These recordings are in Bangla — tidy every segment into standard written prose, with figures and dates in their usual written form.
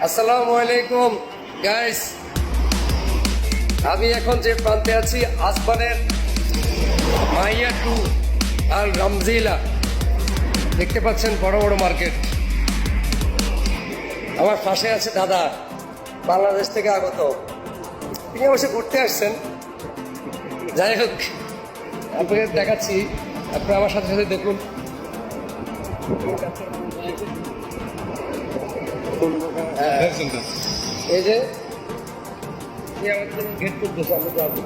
আসসালামু আলাইকুম গাইস, আমি এখন যে প্রান্তে আছি আসমানের মাইয়া টু আর রামজিলা। দেখতে পাচ্ছেন বড় বড় মার্কেট। আমার পাশে আছে দাদা, বাংলাদেশ থেকে আগত। তিনি অবশ্য ঘুরতে আসছেন। যাই হোক, আপনাকে দেখাচ্ছি, আপনারা আমার সাথে সাথে দেখুন। এই যে গেট করতেছে, আমি যাবো।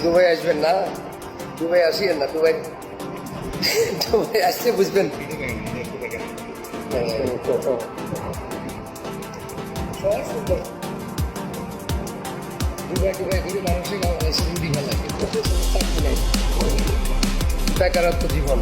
দুবাই আসবেন না? দুবাই আসিয়েন না, দুবাই দুবাই আসলে বুঝবেন। দুবাই টুবাই করে মানুষের দীঘা লাগে, বেকারত্ব জীবন।